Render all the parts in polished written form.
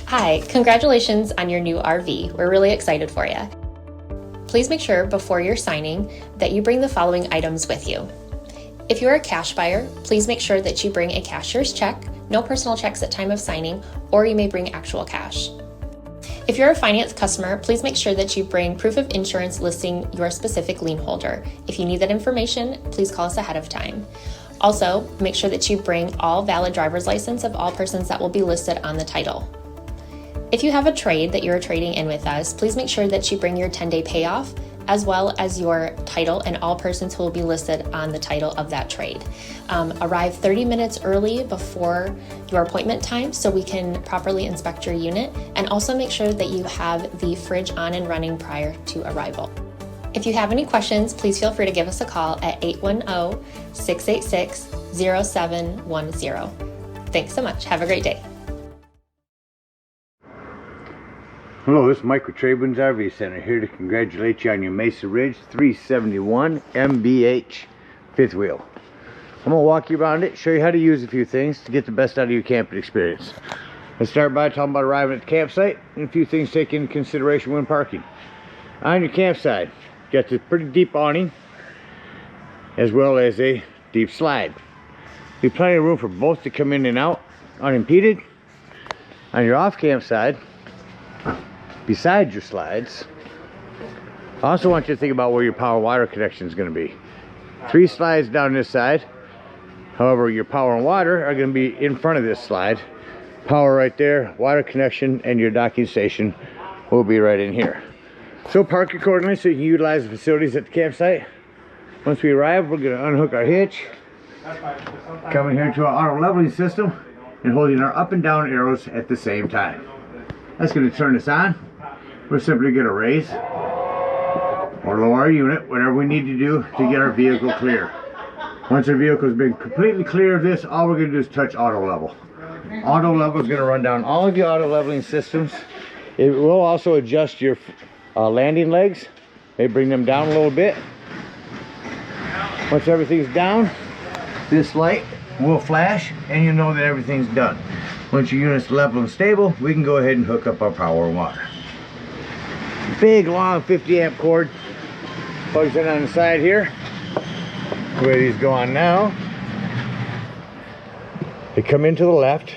Hi, congratulations on your new RV. We're really excited for you. Please make sure before you're signing that you bring the following items with you. If you're a cash buyer, please make sure that you bring a cashier's check, no personal checks at time of signing, or you may bring actual cash. If you're a finance customer, please make sure that you bring proof of insurance listing your specific lien holder. If you need that information, please call us ahead of time. Also, make sure that you bring all valid driver's license of all persons that will be listed on the title. If you have a trade that you're trading in with us, please make sure that you bring your 10-day payoff as well as your title and all persons who will be listed on the title of that trade. Arrive 30 minutes early before your appointment time so we can properly inspect your unit, and also make sure that you have the fridge on and running prior to arrival. If you have any questions, please feel free to give us a call at 810-686-0710. Thanks so much. Have a great day. Hello, this is Mike with TradeWinds RV Center, here to congratulate you on your MesaRidge 371 MBH fifth wheel. I'm going to walk you around it, show you how to use a few things to get the best out of your camping experience. Let's start by talking about arriving at the campsite and a few things to take into consideration when parking. On your campsite, you got this pretty deep awning as well as a deep slide. There's plenty of room for both to come in and out unimpeded. On your off campsite, beside your slides, I also want you to think about where your power water connection is going to be. 3 slides down this side. However, your power and water are going to be in front of this slide. Power right there, water connection, and your docking station will be right in here. So park accordingly so you can utilize the facilities at the campsite. Once we arrive, we're going to unhook our hitch, come in here to our auto leveling system, and holding our up and down arrows at the same time. That's going to turn this on. We're simply going to raise or lower our unit, whatever we need to do to get our vehicle clear. Once our vehicle has been completely clear of this, all we're going to do is touch auto level. Auto level is going to run down all of your auto leveling systems. It will also adjust your landing legs. May bring them down a little bit. Once everything's down, this light will flash and you know that everything's done. Once your unit's level and stable, we can go ahead and hook up our power and water. Big long 50 amp cord plugs in on the side here. The way these go on now, they come into the left,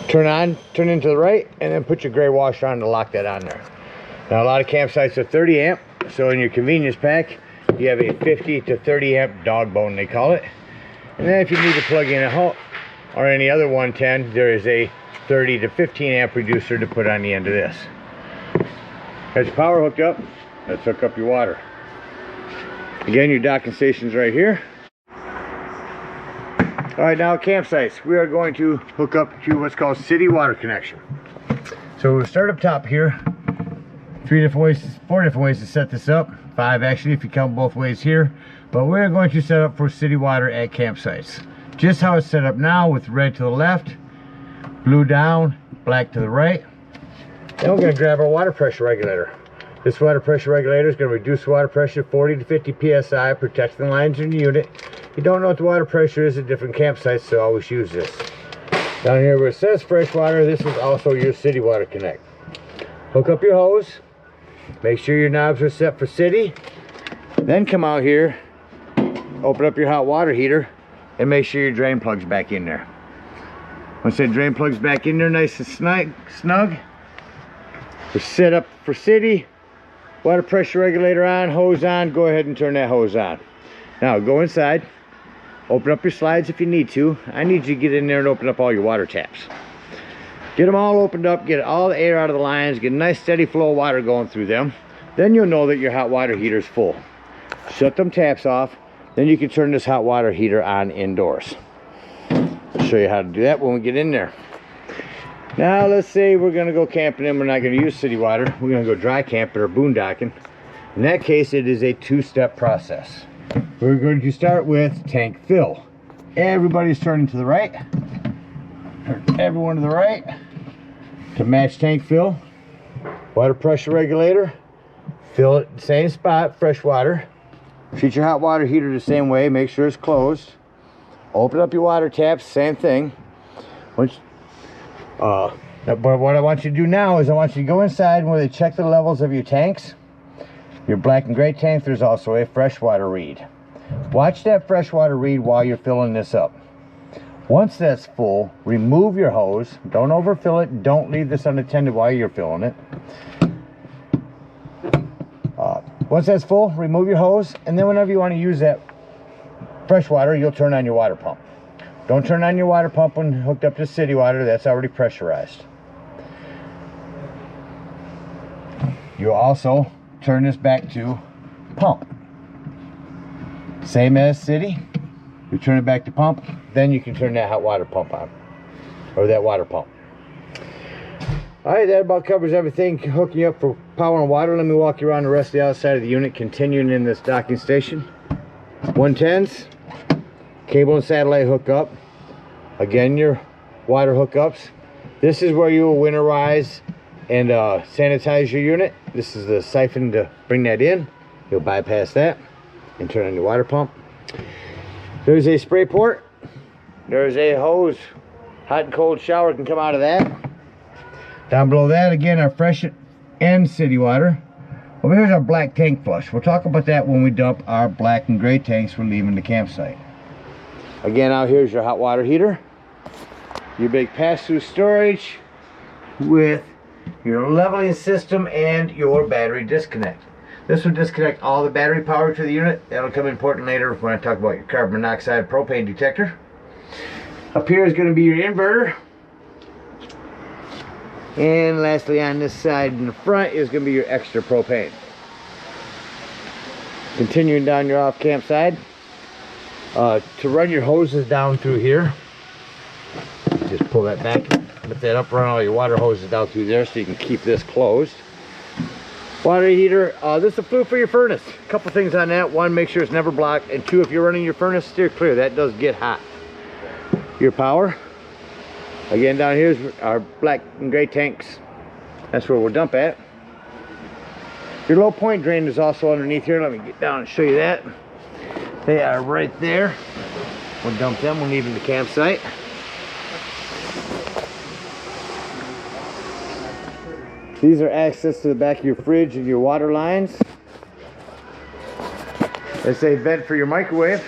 turn into the right, and then put your gray washer on to lock that on there. Now a lot of campsites are 30 amp, so in your convenience pack you have a 50 to 30 amp dog bone, they call it. And then if you need to plug in a Halt or any other 110, there is a 30 to 15 amp reducer to put on the end of this. Got your power hooked up, let's hook up your water. Again, your docking station's right here. Alright, now campsites, we are going to hook up to what's called city water connection. So we'll start up top here. 4 different ways to set this up. 5 actually if you count both ways here. But we're going to set up for city water at campsites. Just how it's set up now, with red to the left, blue down, black to the right. Then we're going to grab our water pressure regulator. This water pressure regulator is going to reduce water pressure 40 to 50 psi, protect the lines in your unit. If you don't know what the water pressure is at different campsites, so always use this. Down here where it says fresh water, this is also your city water connect. Hook up your hose, make sure your knobs are set for city, then come out here, open up your hot water heater, and make sure your drain plug's back in there. Once that drain plug's back in there nice and snug, we're set up for city. Water pressure regulator on, hose on, go ahead and turn that hose on. Now go inside, open up your slides if you need to. I need you to get in there and open up all your water taps. Get them all opened up, get all the air out of the lines, get a nice steady flow of water going through them. Then you'll know that your hot water heater is full. Shut them taps off, then you can turn this hot water heater on indoors. I'll show you how to do that when we get in there. Now let's say we're going to go camping and we're not going to use city water. We're going to go dry camping or boondocking. In that case, it is a 2-step process. We're going to start with tank fill. Everybody's turning to the right. Turn everyone to the right to match tank fill. Water pressure regulator. Fill it the same spot, fresh water. Treat your hot water heater the same way. Make sure it's closed. Open up your water taps, same thing. Once But what I want you to do now is I want you to go inside where they check the levels of your tanks. Your black and gray tank, there's also a freshwater reed. Watch that freshwater reed while you're filling this up. Once that's full, remove your hose. Don't overfill it. Don't leave this unattended while you're filling it. Once that's full, remove your hose, and then whenever you want to use that fresh water, you'll turn on your water pump. Don't turn on your water pump when hooked up to city water. That's already pressurized. You'll also turn this back to pump. Same as city. You turn it back to pump, then you can turn that hot water pump on, or that water pump. All right, that about covers everything hooking you up for power and water. Let me walk you around the rest of the outside of the unit, continuing in this docking station. 110s, cable and satellite hookup. Again, your water hookups. This is where you will winterize and sanitize your unit. This is the siphon to bring that in. You'll bypass that and turn on your water pump. There's a spray port. There's a hose. Hot and cold shower can come out of that. Down below that, again, our fresh and city water. Over here's our black tank flush. We'll talk about that when we dump our black and gray tanks for leaving the campsite. Again, out here's your hot water heater. Your big pass-through storage with your leveling system and your battery disconnect. This will disconnect all the battery power to the unit. That'll come important later when I talk about your carbon monoxide propane detector. Up here is going to be your inverter. And lastly, on this side in the front is going to be your extra propane. Continuing down your off camp side, to run your hoses down through here, just pull that back, lift that up, run all your water hoses down through there so you can keep this closed. Water heater, this is a flue for your furnace. A couple things on that. One, make sure it's never blocked, and two, if you're running your furnace, steer clear. That does get hot. Your power. Again, down here's our black and gray tanks. That's where we'll dump at. Your low point drain is also underneath here. Let me get down and show you that. They are right there. We'll dump them when leaving the campsite. These are access to the back of your fridge and your water lines. It's a vent for your microwave.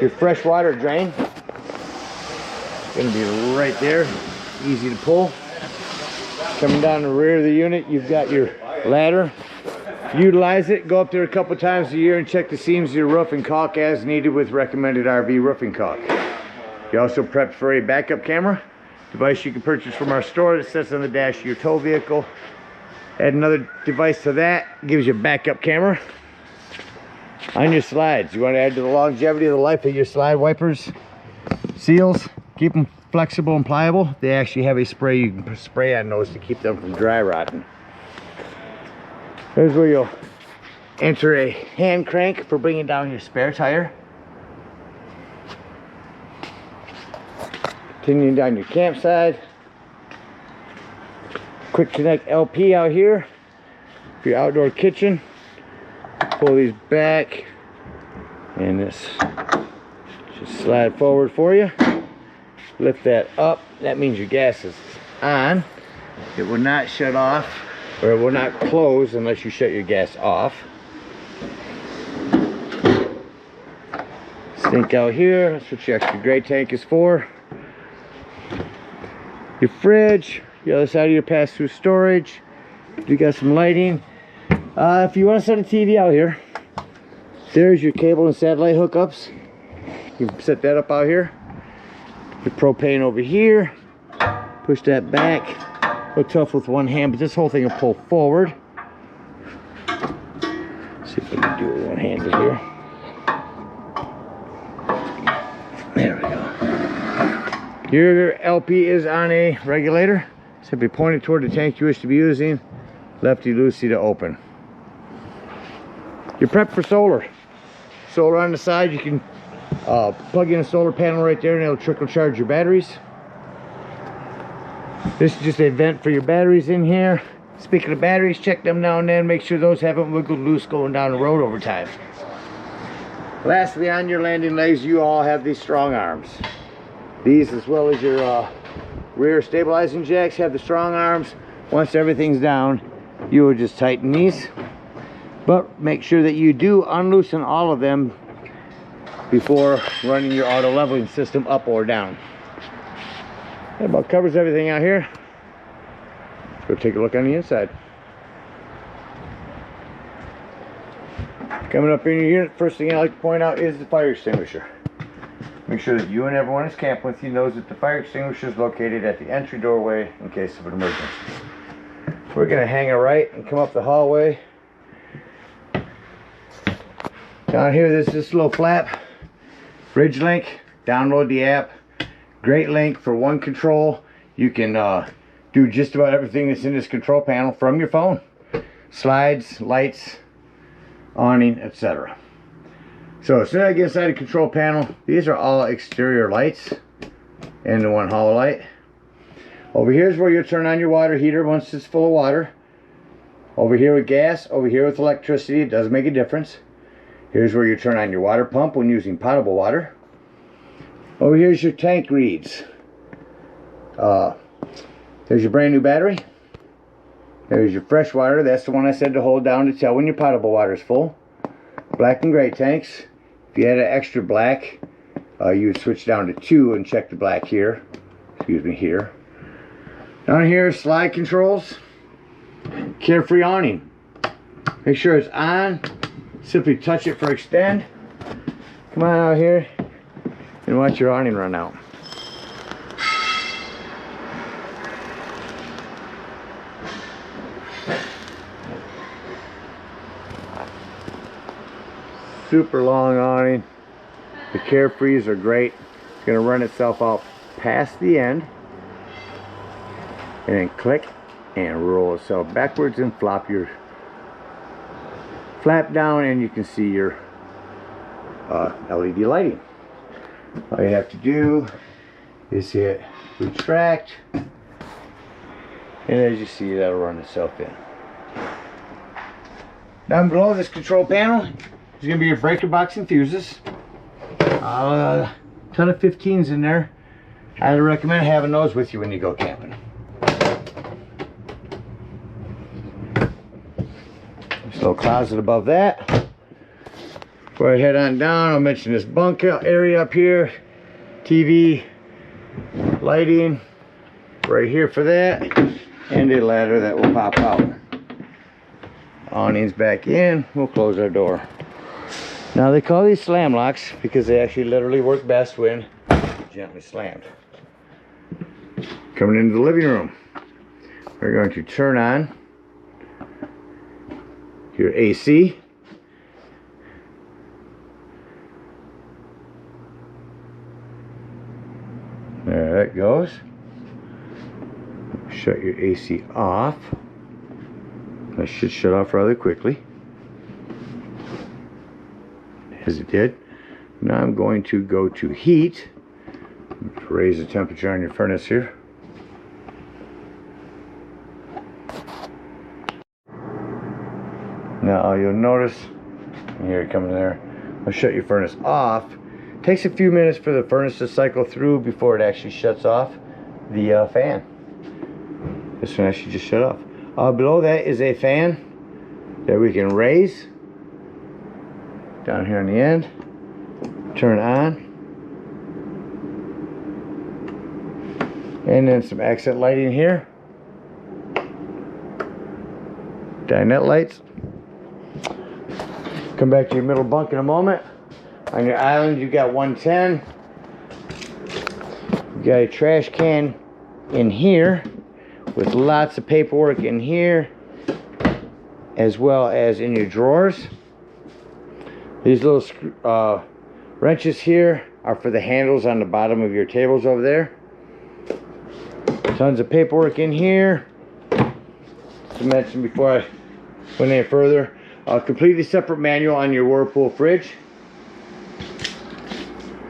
Your fresh water drain. Going to be right there, easy to pull. Coming down the rear of the unit, you've got your ladder. Utilize it, go up there a couple times a year and check the seams of your roof and caulk as needed with recommended RV roofing caulk. You also prep for a backup camera device you can purchase from our store that sits on the dash of your tow vehicle. Add another device to that, gives you a backup camera. On your slides, you want to add to the longevity of the life of your slide wipers, seals. Keep them flexible and pliable. They actually have a spray you can spray on those to keep them from dry rotting. Here's where you'll enter a hand crank for bringing down your spare tire. Continuing down your campsite. Quick connect LP out here for your outdoor kitchen. Pull these back and this just slide forward for you. Lift that up. That means your gas is on. It will not shut off, or it will not close unless you shut your gas off. Sink out here. That's what your extra gray tank is for. Your fridge, the other side of your pass-through storage. You got some lighting. If you want to set a TV out here, there's your cable and satellite hookups. You can set that up out here. Your propane over here. Push that back. A little tough with one hand, but this whole thing will pull forward. See if I can do it with one hand here. There we go. Your LP is on a regulator. Simply point it toward the tank you wish to be using. Lefty-loosey to open. You're prepped for solar. Solar on the side, you can plug in a solar panel right there and it'll trickle charge your batteries. This is just a vent for your batteries in here. Speaking of batteries, check them now and then. Make sure those haven't wiggled loose going down the road over time. Lastly, on your landing legs, you all have these strong arms. These, as well as your rear stabilizing jacks have the strong arms. Once everything's down, you will just tighten these. But make sure that you do unloosen all of them before running your auto leveling system up or down. That about covers everything out here. Let's go take a look on the inside. Coming up in your unit, first thing I like to point out is the fire extinguisher. Make sure that you and everyone who's camping with you knows that the fire extinguisher is located at the entry doorway in case of an emergency. We're going to hang a right and come up the hallway. Down here, there's this little flap. Bridge link. Download the app. Great link for one control. You can do just about everything that's in this control panel from your phone. Slides, lights, awning, etc. So as soon as I get inside the control panel, these are all exterior lights and the one hollow light. Over here is where you'll turn on your water heater once it's full of water. Over here with gas, over here with electricity, it does make a difference. Here's where you turn on your water pump when using potable water. Over here's your tank reads. There's your brand new battery. There's your fresh water. That's the one I said to hold down to tell when your potable water is full. Black and gray tanks. If you had an extra black, you would switch down to 2 and check the black here. Excuse me, here. Down here, slide controls. Carefree awning. Make sure it's on. Simply touch it for extend. Come on out here and watch your awning run out. Super long awning. The Carefrees are great. It's going to run itself out past the end and then click and roll itself backwards and flop your flap down, and you can see your LED lighting. All you have to do is hit retract, and as you see, that'll run itself in. Down below this control panel is going to be your breaker box enthusiast. A ton of 15s in there. Highly recommend having those with you when you go camping. There's a little closet above that. Before I head on down, I'll mention this bunk area up here. TV, lighting, right here for that, and a ladder that will pop out. Awnings back in. We'll close our door. Now they call these slam locks because they actually literally work best when gently slammed. Coming into the living room, we're going to turn on your AC. There that goes. Shut your AC off. That should shut off rather quickly, as it did. Now I'm going to go to heat. Raise the temperature on your furnace here. Now you'll notice, here it comes there, I'll shut your furnace off. It takes a few minutes for the furnace to cycle through before it actually shuts off the fan. This one actually just shut off. Below that is a fan that we can raise down here on the end, turn on, and then some accent lighting here, dinette lights. Come back to your middle bunk in a moment. On your island, you got 110. You got a trash can in here with lots of paperwork in here, as well as in your drawers. These little wrenches here are for the handles on the bottom of your tables over there. Tons of paperwork in here. To mention before I went any further, a completely separate manual on your Whirlpool fridge.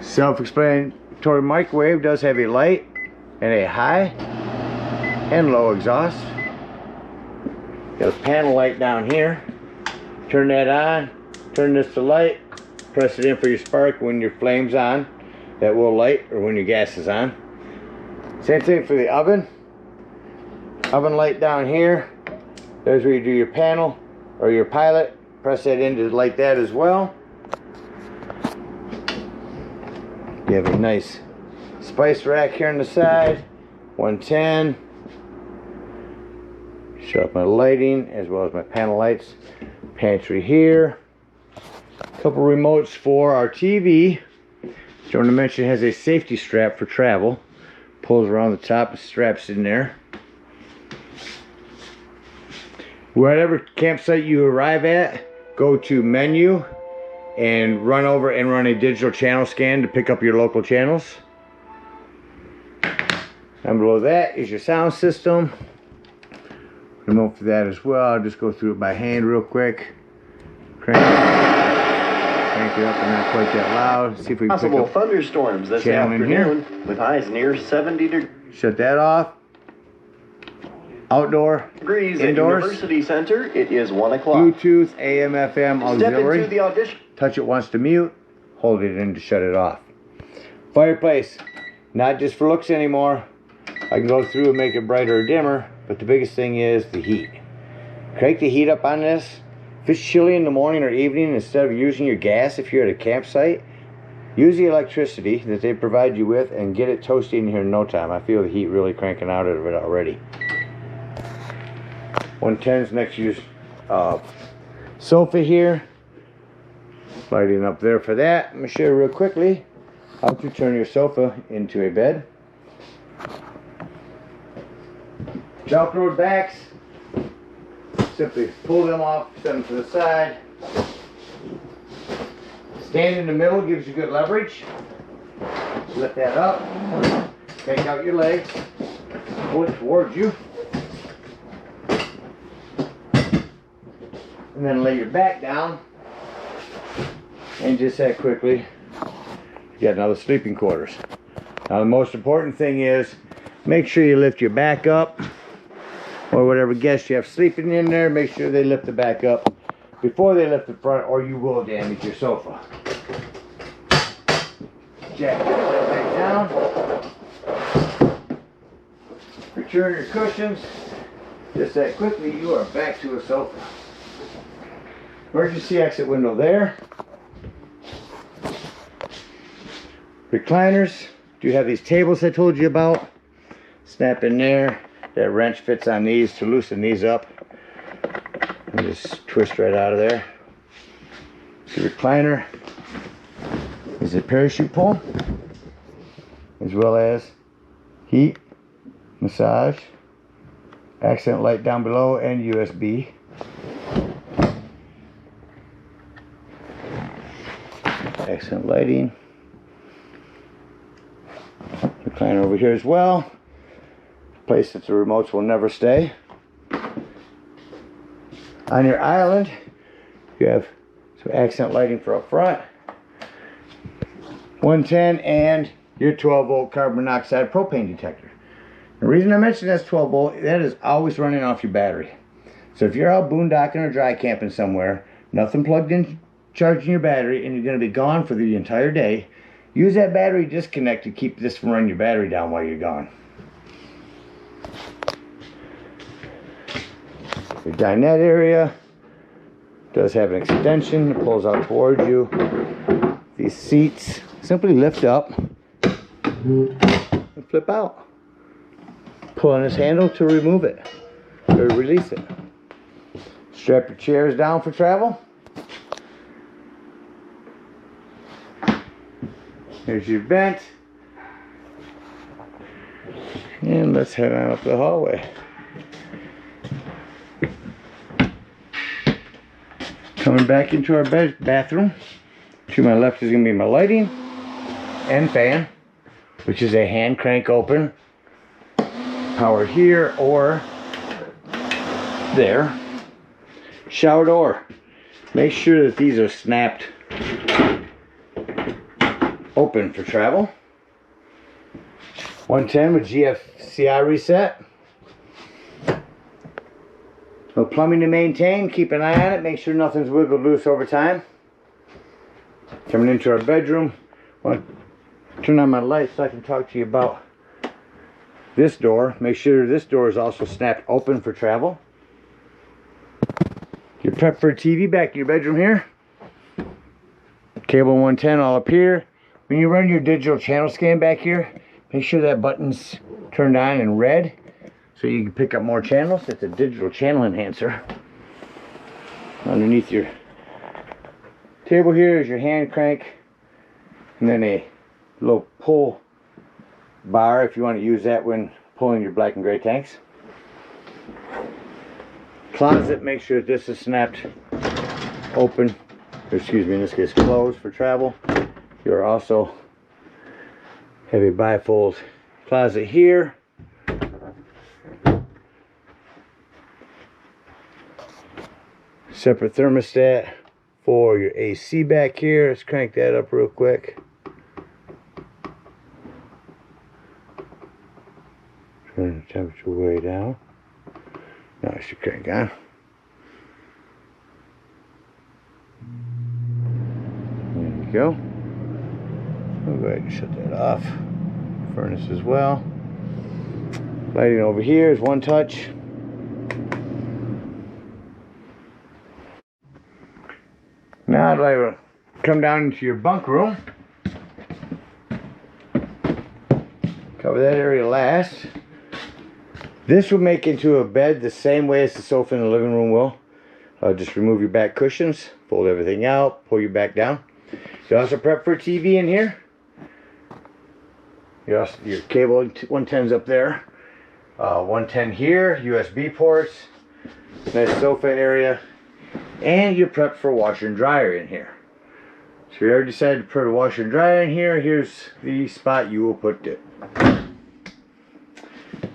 Self-explanatory microwave does have a light and a high and low exhaust. Got a panel light down here. Turn that on. Turn this to light. Press it in for your spark when your flame's on. That will light, or when your gas is on. Same thing for the oven. Oven light down here. There's where you do your panel or your pilot. Press that in to light that as well. You have a nice spice rack here on the side. 110. Show up my lighting as well as my panel lights. Pantry here. A couple remotes for our TV. Don't want to mention it has a safety strap for travel. Pulls around the top and straps in there. Whatever campsite you arrive at, go to menu and run over and run a digital channel scan to pick up your local channels. Down below that is your sound system. Remote for that as well. I'll just go through it by hand real quick. Crank it up and not quite that loud. See if we can pick up thunderstorms this afternoon with highs near 70 degrees. Shut that off. Outdoor, Indoors. at University Center, it is 1 o'clock. Bluetooth, AM, FM, auxiliary. Step into the audition. Touch it once to mute. Hold it in to shut it off. Fireplace, not just for looks anymore. I can go through and make it brighter or dimmer, but the biggest thing is the heat. Crank the heat up on this. If it's chilly in the morning or evening, instead of using your gas if you're at a campsite, use the electricity that they provide you with and get it toasty in here in no time. I feel the heat really cranking out of it already. 110's next to your sofa here. Lighting up there for that. I'm going to show you real quickly how to turn your sofa into a bed. Velcroed backs. Simply pull them off, set them to the side. Stand in the middle gives you good leverage. Lift that up. Take out your legs. Pull it towards you. And then lay your back down. And just that quickly, you got another sleeping quarters. Now the most important thing is, make sure you lift your back up. Or whatever guest you have sleeping in there, make sure they lift the back up before they lift the front, or you will damage your sofa. Jack that back down. Return your cushions. Just that quickly, you are back to a sofa. Emergency exit window there. Recliners. Do you have these tables I told you about? Snap in there. That wrench fits on these to loosen these up. And just twist right out of there. The recliner is a parachute pull, as well as heat, massage, accent light down below, and USB. Accent lighting. Recliner over here as well. Place that the remotes will never stay. On your island, you have some accent lighting for up front. 110 and your 12 volt carbon monoxide propane detector. The reason I mention that's 12 volt, that is always running off your battery. So if you're out boondocking or dry camping somewhere, nothing plugged in, charging your battery, and you're going to be gone for the entire day, use that battery disconnect to keep this from running your battery down while you're gone. Your dinette area does have an extension that pulls out towards you. These seats simply lift up and flip out. Pull on this handle to remove it or release it. Strap your chairs down for travel. Here's your vent. And let's head on up the hallway. Coming back into our bathroom. To my left is going to be my lighting and fan, which is a hand crank open. Power here or there. Shower door. Make sure that these are snapped open for travel. 110 with GFCI reset. No plumbing to maintain. Keep an eye on it. Make sure nothing's wiggled loose over time. Coming into our bedroom. I want to turn on my lights so I can talk to you about this door. Make sure this door is also snapped open for travel. You're prepped for a TV back in your bedroom here. Cable 110 all up here. When you run your digital channel scan back here, make sure that button's turned on in red so you can pick up more channels. It's a digital channel enhancer. Underneath your table here is your hand crank, and then a little pull bar if you want to use that when pulling your black and gray tanks. Closet, make sure this is snapped open, or excuse me, in this case closed for travel. You're also have a bifold closet here. Separate thermostat for your AC back here. Let's crank that up real quick. Turn the temperature way down. Now I should crank on. There you go. I'll go ahead and shut that off. Furnace as well. Lighting over here is one touch. Now I'd like to come down into your bunk room. Cover that area last. This will make into a bed the same way as the sofa in the living room will. Just remove your back cushions, fold everything out, pull your back down. You also prep for a TV in here. Your cable 110's up there. 110 here, USB ports, nice sofa area, and you're prepped for a washer and dryer in here. So you already decided to put a washer and dryer in here. Here's the spot you will put it.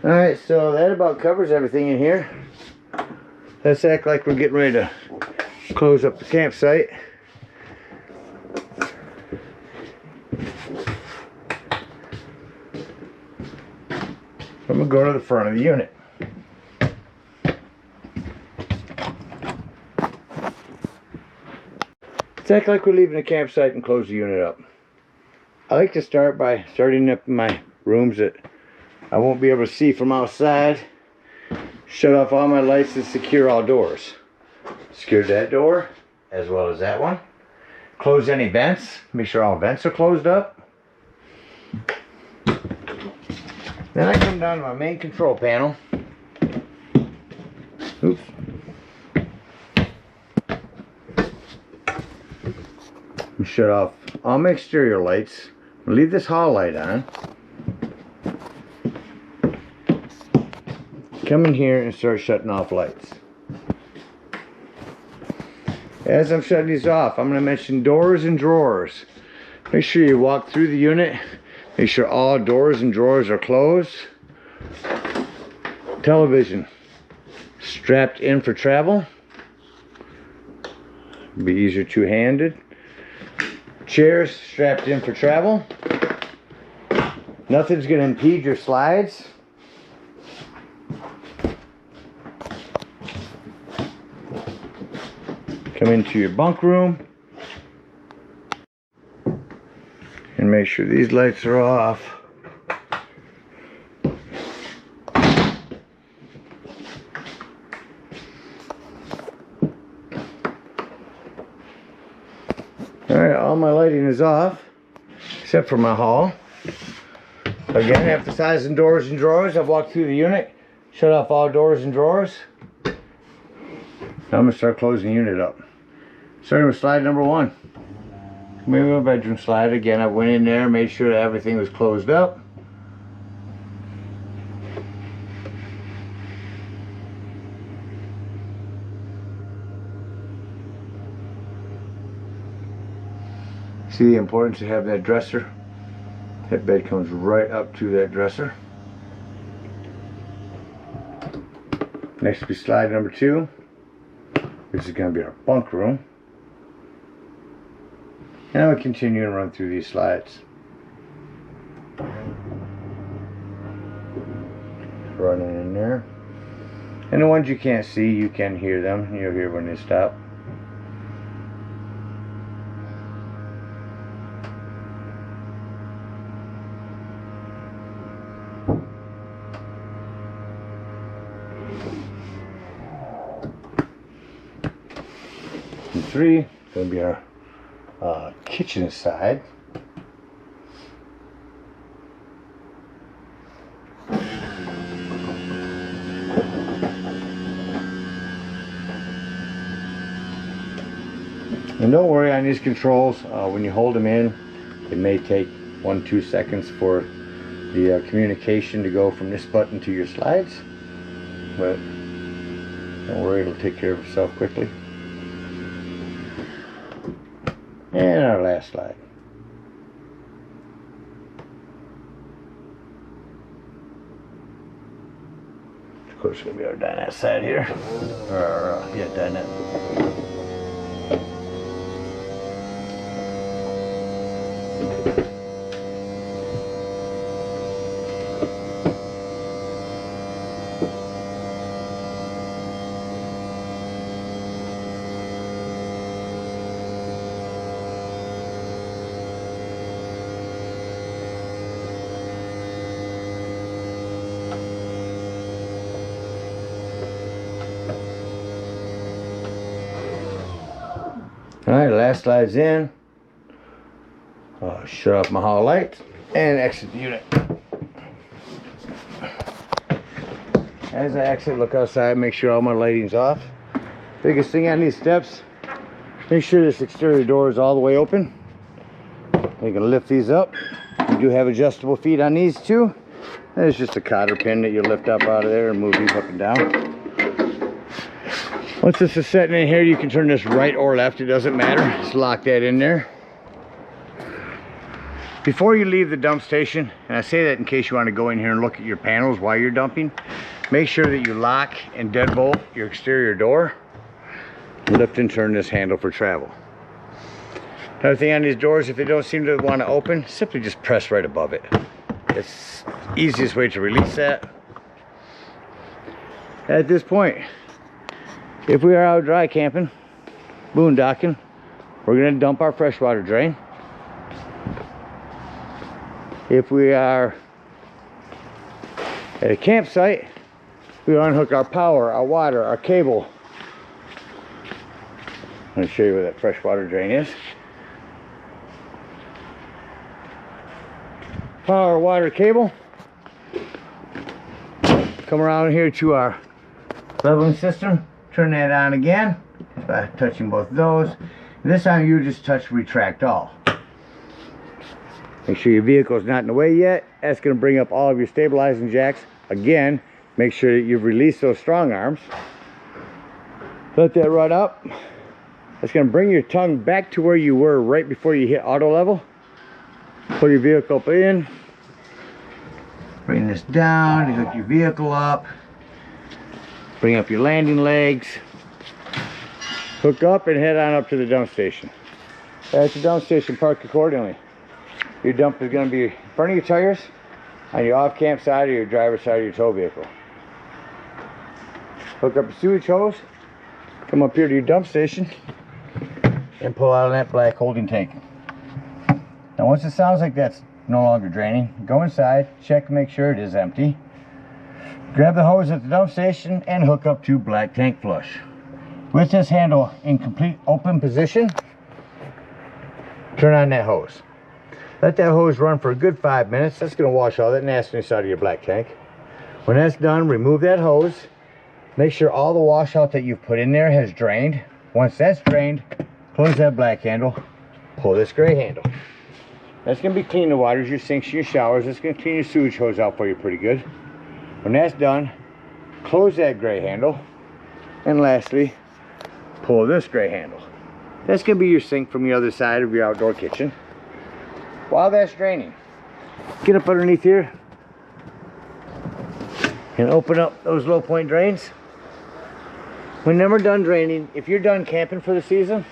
Alright, so that about covers everything in here. Let's act like we're getting ready to close up the campsite. I'm going to go to the front of the unit. Let's act like we're leaving the campsite and close the unit up. I like to start by starting up my rooms that I won't be able to see from outside. Shut off all my lights and secure all doors. Secure that door as well as that one. Close any vents. Make sure all vents are closed up. Then I come down to my main control panel. Oops. Shut off all my exterior lights. Leave this hall light on. Come in here and start shutting off lights. As I'm shutting these off, I'm going to mention doors and drawers. Make sure you walk through the unit. Make sure all doors and drawers are closed. Television strapped in for travel. Be easier two-handed. Chairs strapped in for travel. Nothing's going to impede your slides. Come into your bunk room and make sure these lights are off. Alright, all my lighting is off except for my hall. Again, emphasizing doors and drawers. I've walked through the unit, shut off all doors and drawers. Now I'm going to start closing the unit up. Starting with slide number 1. Maybe my bedroom slide. Again, I went in there, made sure that everything was closed up. See the importance of having that dresser? That bed comes right up to that dresser. Next will be slide number 2. This is going to be our bunk room. And I'm going to continue and run through these slides. Running in there. And the ones you can't see, you can hear them. You'll hear when they stop. 3 is going to be our kitchen side. And don't worry on these controls, when you hold them in, it may take 1-2 seconds for the communication to go from this button to your slides, but don't worry, it'll take care of itself quickly. And our last slide. Of course, it's going to be our dinette side here. Or yeah, dinette. Alright, last slide's in. Shut off my hall light and exit the unit. As I exit, look outside, make sure all my lighting's off. Biggest thing on these steps, make sure this exterior door is all the way open. You can lift these up. You do have adjustable feet on these too. There's just a cotter pin that you lift up out of there and move these up and down. Once this is setting in here, you can turn this right or left, it doesn't matter. Just lock that in there. Before you leave the dump station, and I say that in case you want to go in here and look at your panels while you're dumping, make sure that you lock and deadbolt your exterior door. Lift and turn this handle for travel. Another thing on these doors, if they don't seem to want to open, simply just press right above it. It's the easiest way to release that. At this point, if we are out dry camping, boondocking, we're going to dump our freshwater drain. If we are at a campsite, we unhook our power, our water, our cable. I'm going to show you where that freshwater drain is. Power, water, cable. Come around here to our leveling system. Turn that on again by touching both of those. This time you just touch retract all. Make sure your vehicle is not in the way yet. That's going to bring up all of your stabilizing jacks. Again, make sure that you've released those strong arms. Let that run up. That's going to bring your tongue back to where you were right before you hit auto level. Pull your vehicle up in. Bring this down, hook your vehicle up. Bring up your landing legs, hook up and head on up to the dump station. At the dump station, park accordingly. Your dump is going to be in front of your tires, on your off-camp side or your driver's side of your tow vehicle. Hook up your sewage hose, come up here to your dump station, and pull out of that black holding tank. Now once it sounds like that's no longer draining, go inside, check to make sure it is empty. Grab the hose at the dump station and hook up to black tank flush. With this handle in complete open position, turn on that hose. Let that hose run for a good 5 minutes. That's going to wash all that nastiness out of your black tank. When that's done, remove that hose. Make sure all the washout that you've put in there has drained. Once that's drained, close that black handle, pull this gray handle. That's going to be cleaning the waters, your sinks, your showers. That's going to clean your sewage hose out for you pretty good. When that's done, close that gray handle, and lastly, pull this gray handle. That's going to be your sink from the other side of your outdoor kitchen. While that's draining, get up underneath here and open up those low point drains. When them are done draining, if you're done camping for the season,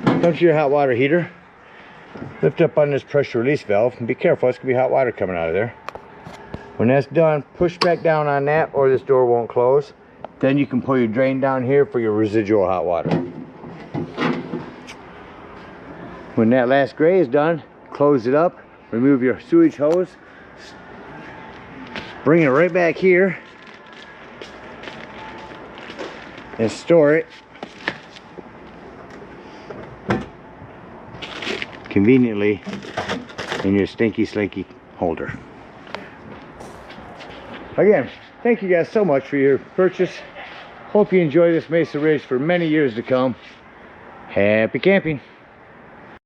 come to your hot water heater, lift up on this pressure release valve, and be careful, it's going to be hot water coming out of there. When that's done, push back down on that or this door won't close. Then you can pull your drain down here for your residual hot water. When that last gray is done, close it up, remove your sewage hose, bring it right back here and store it conveniently in your stinky slinky holder. Again, thank you guys so much for your purchase. Hope you enjoy this Mesa Ridge for many years to come. Happy camping.